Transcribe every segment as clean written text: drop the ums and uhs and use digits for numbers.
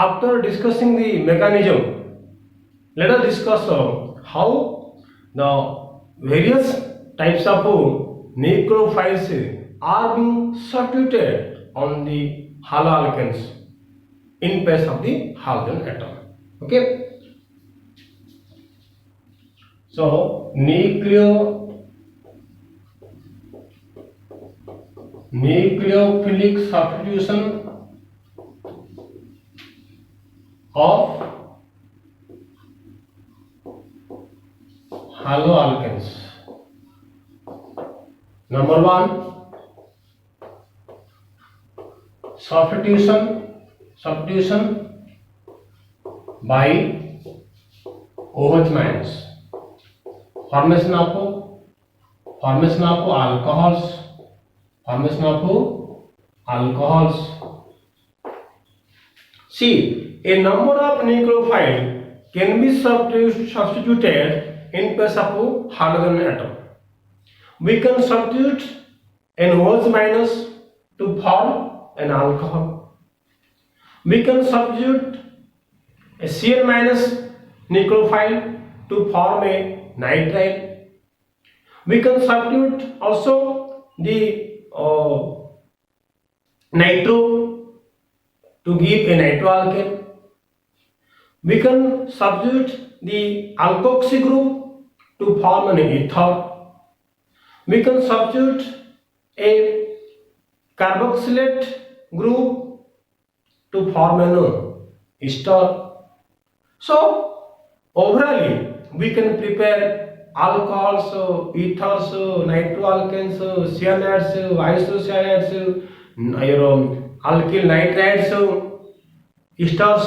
After discussing the mechanism, let us discuss how the various types of nucleophiles are being substituted on the haloalkanes in place of the halogen atom. Okay. So nucleophilic substitution of haloalkanes. Number one, substitution by OH minus. Formation of alcohols. See, a number of nucleophile can be substituted in place of halogen atom. We can substitute an OH minus to form an alcohol. We can substitute a Cl minus nucleophile to form a nitrile. We can substitute also the nitro to give a nitroalkane. We can substitute the alkoxy group to form an ether. We can substitute a carboxylate group to form an ester. So overall we can prepare alcohols, ethers, nitroalkanes, cyanides, isocyanides, alkyl nitrides, esters,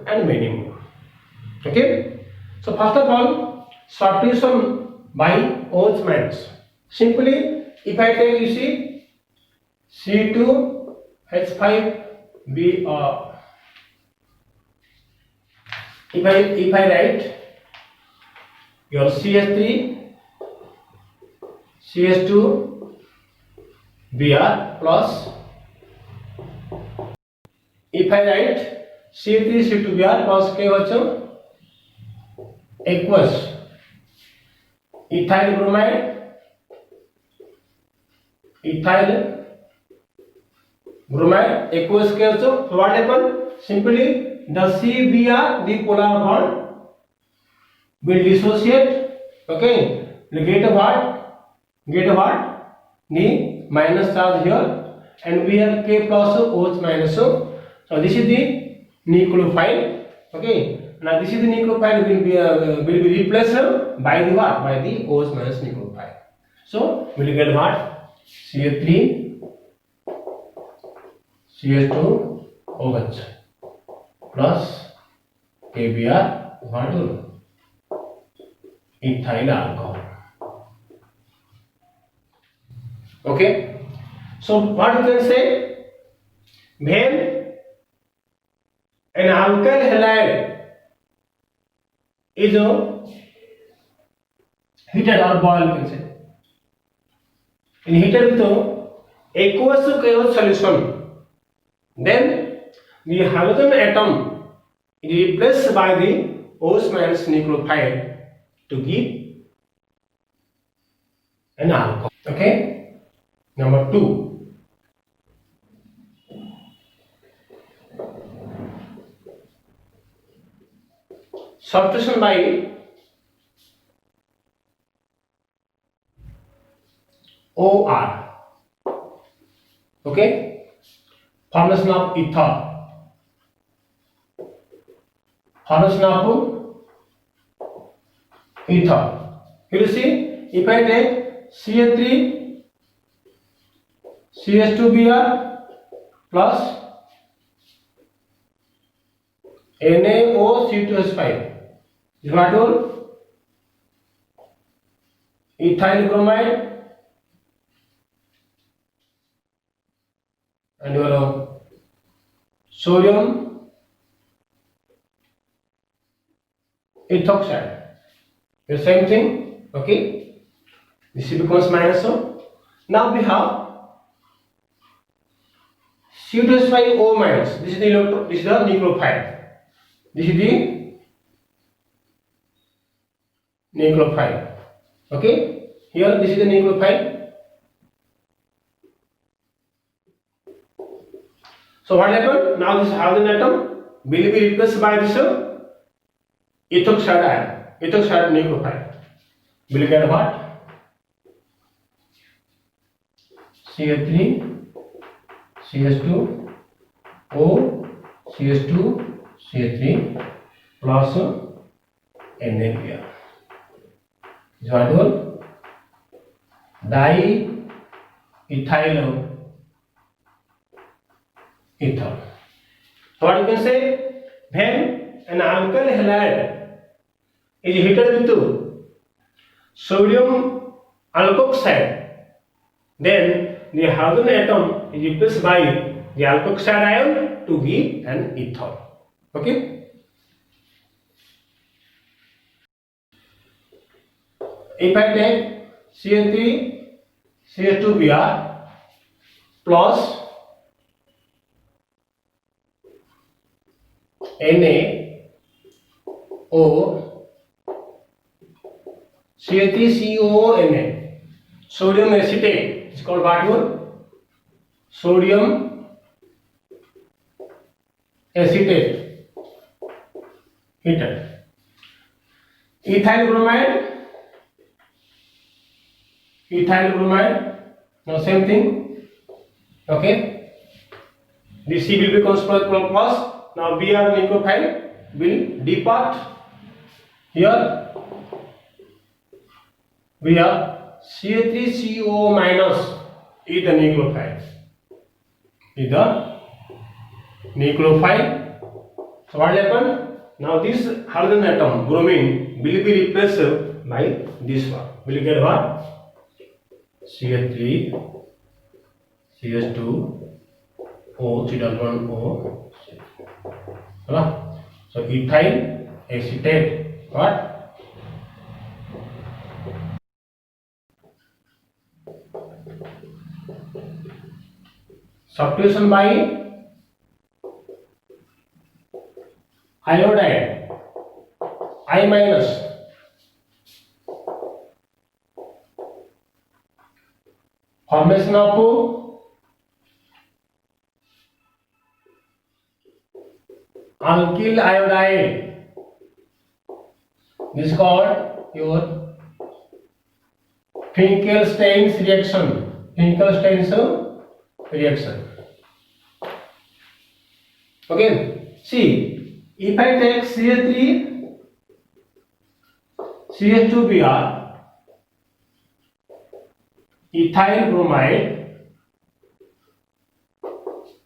and many more. Okay. So first of all, substitution by OH minus. Simply, if I take, you see, C2H5B, if I write your CH3 CH2 Br plus, if I write C3 C2 Br plus K aqueous ethyl bromide aqueous K what happen? Simply the CBr, the polar bond, will dissociate. Okay, get what? The minus charge here, and we have K plus OH minus. So this is the nucleophile. Okay, now this is the nucleophile will be replaced by the what? By the OH minus nucleophile. So we will get what? CH3 CH2 OH plus KBr what? Ethyl alcohol. Okay, so what you can say, when an alkyl halide is heated or boiled, you can say, in heated with aqueous KOH solution, then the halogen atom is replaced by the OH minus nucleophile to give an alcohol. Okay. Number 2, substitution by OR. Okay, formation of ether, ether. You will see, if I take CH3 CH2Br plus NaOC2H5 is what all? Ethyl bromide and your sodium ethoxide. The same thing. Okay, this becomes minus. So now we have C2H5O minus. This is the nucleophile. This is the nucleophile. Okay, here this is the nucleophile. So what happened? Now this hydrogen atom will be replaced by this ethoxide ion, ethoxide nucleophile. Will get what? CH3, CH2, O, CH2, CH3 plus NaPr. This what will diethyl ether. So what you can say, when an alkyl halide is heated with sodium alkoxide, then the hydrogen atom is replaced by the alkoxide ion to give an ether. Okay. If I take CH3 CH2Br plus NaO CH3COONa, sodium acetate, it's called what one? Sodium acetate heated. Ethyl bromide, now same thing. Okay, the C will be constant plus. Now Br nucleophile will depart. Here we have CH3CO minus is the nucleophile. So what happened? Now this hydrogen atom bromine will be replaced by this one. Will get what? CH3 CH2 O C double bond O. So ethyl acetate what? Substitution by iodide I minus formation of alkyl iodide. This is called your Finkelstein's reaction. Okay, see, if I take CH3 CH2Br ethyl bromide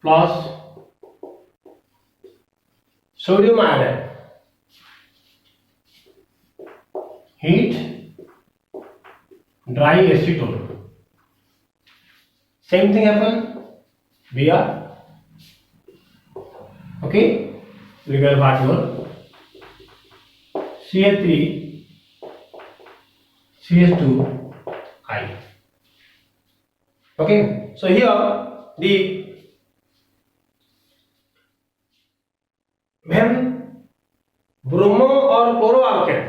plus sodium iodide, heat dry acetone, same thing happen. Br. Okay, we get what one? CH3 CH2I. Okay, so here the when bromo or chloroalkane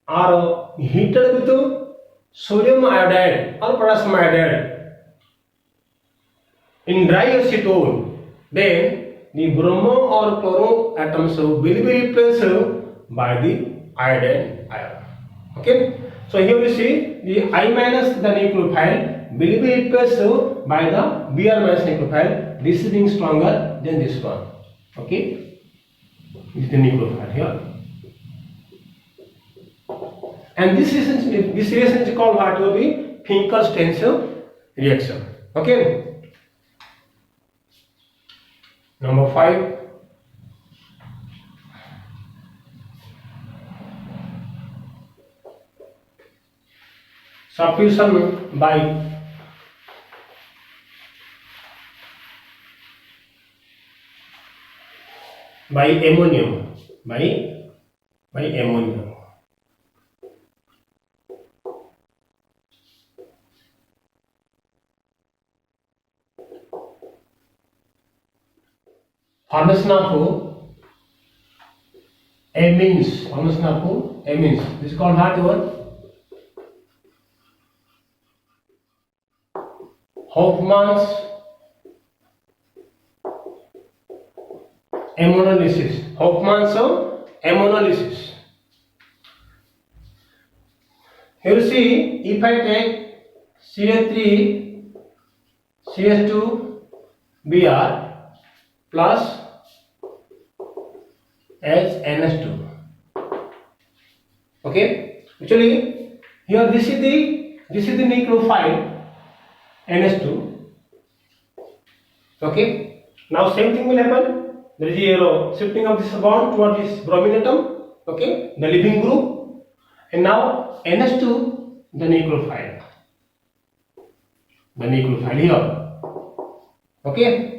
are heated with sodium iodide or potassium iodide in dry acetone, then the bromo or chloro atoms will be replaced by the iodine ion. Okay, so here we see the I minus the nucleophile will be replaced by the Br minus nucleophile. This is being stronger than this one. Okay, this is the nucleophile here, and this reaction is called what will be Finkelstein's reaction. Okay, number 5. Substitution by ammonium, by ammonium. formation of amines. Formation of amines. This is called what word? Hofmann's ammonolysis. Hofmann's ammonolysis. Here you see, if I take CH3CH2Br plus HNS2. Okay, actually here this is the nucleophile NS2. Okay, now same thing will happen. There is a shifting of this bond towards this bromine atom. Okay, the leaving group, and now NS2, the nucleophile here. Okay,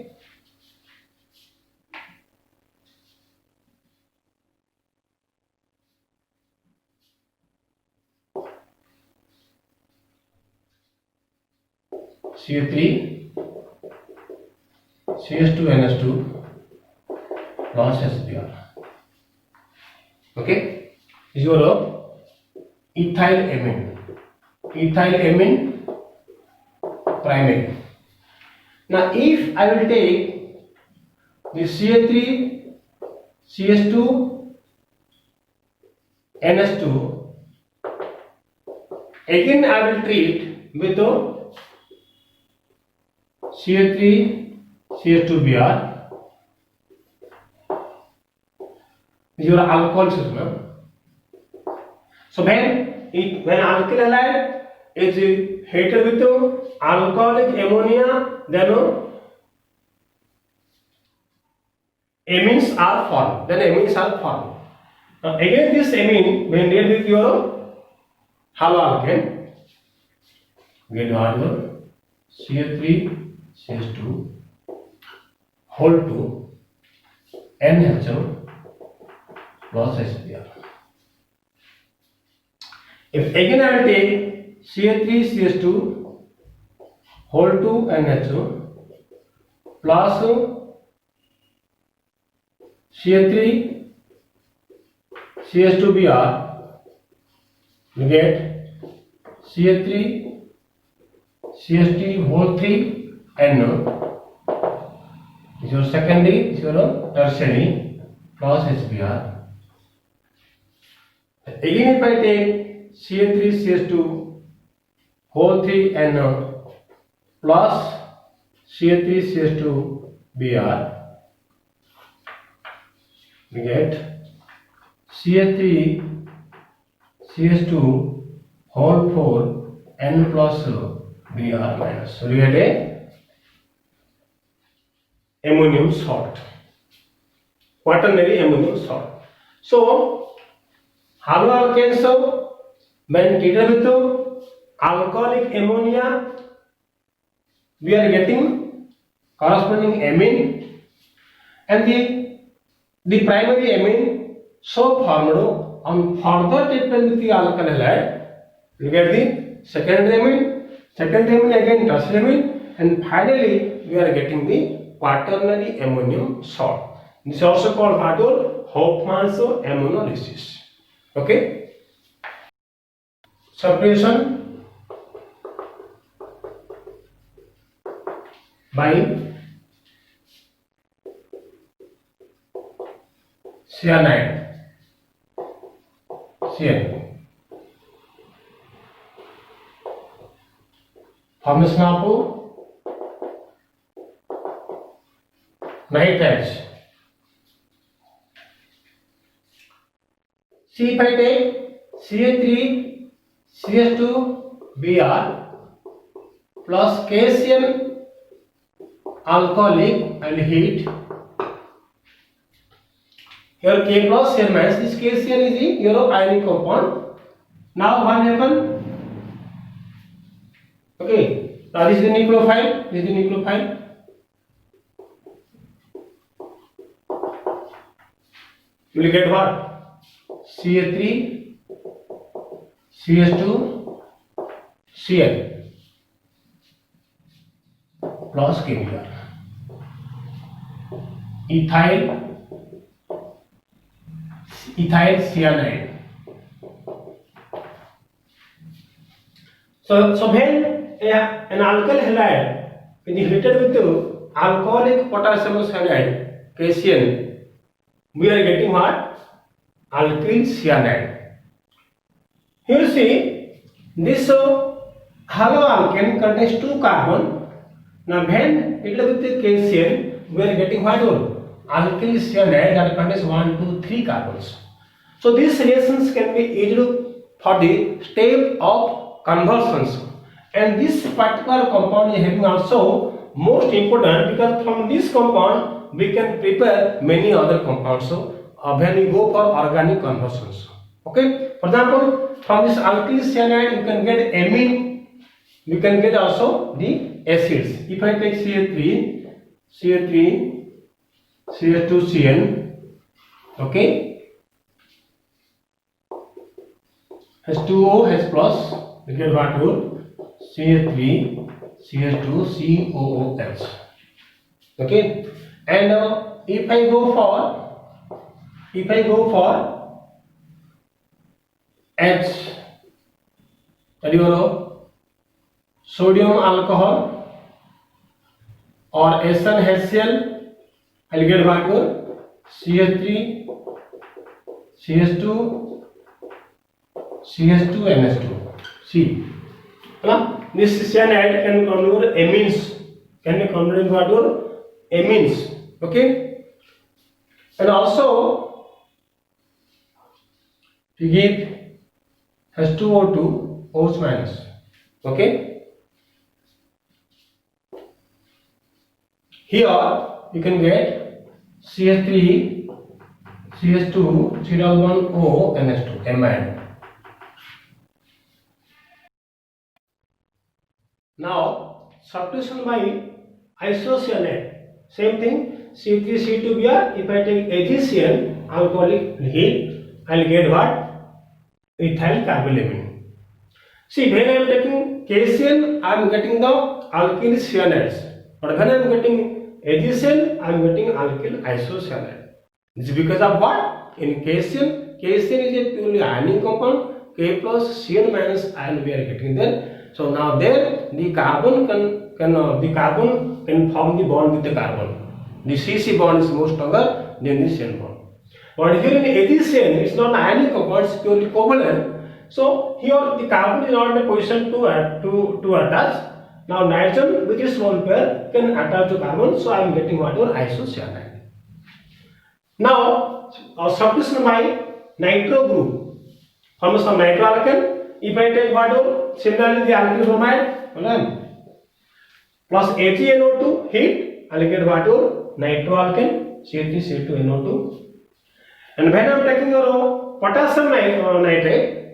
CH3 CH2 NS2 plus SBr. Okay, is your ethylamine primary. Now if I will take the CH3 CH2 NS2, again I will treat with the CH3 CH2Br. This is your alcohol system. So when alkyl halide is heated with alcoholic ammonia, then amines are formed. Now again this amine when react with your haloalkane, get your CH3 CH2 whole 2 NHO plus HBr. If again I will take CH3 CH2 whole 2 NHO plus CH3 CH2Br, we get CH3 CH3 whole 3 NO. This is your secondary, this is your tertiary plus HBr. Again if I take CH3 CH2 whole 3 NO plus CH3 CH2Br, we get CH3 CH2 whole 4 N plus Br minus. So we get a ammonium salt, quaternary ammonium salt. So haloalkanes when treated with alcoholic ammonia, we are getting corresponding amine, and the primary amine so formed on further treatment with the alkyl halide, we get the secondary amine again tertiary amine, and finally we are getting the quaternary ammonium salt. This is also called Hofmann's ammonolysis. Okay, separation by cyanide, formation of nitrates. See, if I take CH3 CH2Br plus KCl alcoholic aldehyde, here K plus here minus, this KCl is your ionic compound. Now what happened? Okay, now this is the nucleophile, you will get what? CH3 CH2 Cl plus KBr. ethyl cyanide. So when an alkyl halide is heated with alcoholic potassium cyanide, KCN, we are getting what? Alkyl cyanide. Here see, this haloalkane contains 2 carbon. Now when heated with the KCN, we are getting what? Alkyl cyanide that contains 1, 2, 3 carbons. So these reactions can be used for the step of conversions, and this particular compound is having also most important, because from this compound we can prepare many other compounds. So when we go for organic conversions, okay, for example, from this alkyl cyanide you can get amine, we can get also the acids. If I take CH3 CH2CN, okay, H2O H plus, we get what would CH3 CH2 COOH, okay, and if I go for H, that is sodium alcohol, or SnHCl, I will get what would CH3 CH2 CH2NH2. See, this cyanide can convert amines, can be converted into amines, okay, and also to give H2O2 OH minus, okay. Here you can get CH3 CH2 311O NH2 amide. Now substitution by isocyanate, same thing, C3C2Br. If I take AgCN, alcoholic heat, I will get what? Ethyl carbolamine. See, when I am taking KCN, I am getting the alkyl cyanides, but when I am getting AgCN, I am getting alkyl isocyanate. This is because of what? In KCN is a purely ionic compound, K plus Cn minus ion we are getting there. So now there the carbon can form the bond with the carbon. The CC bond is more stronger than the CN bond. But here in AgCN, it's not ionic compound, it's purely covalent. So here the carbon is not in a position to attach. Now nitrogen, which is lone pair, can attach to carbon. So I am getting whatever isocyanide. Now substitution by nitro group from some nitroalkane. If I take water, similarly the alkyl bromide plus AgNO2 heat, I will get water nitroalkane C3C2NO2. And when I am taking your potassium nitrate,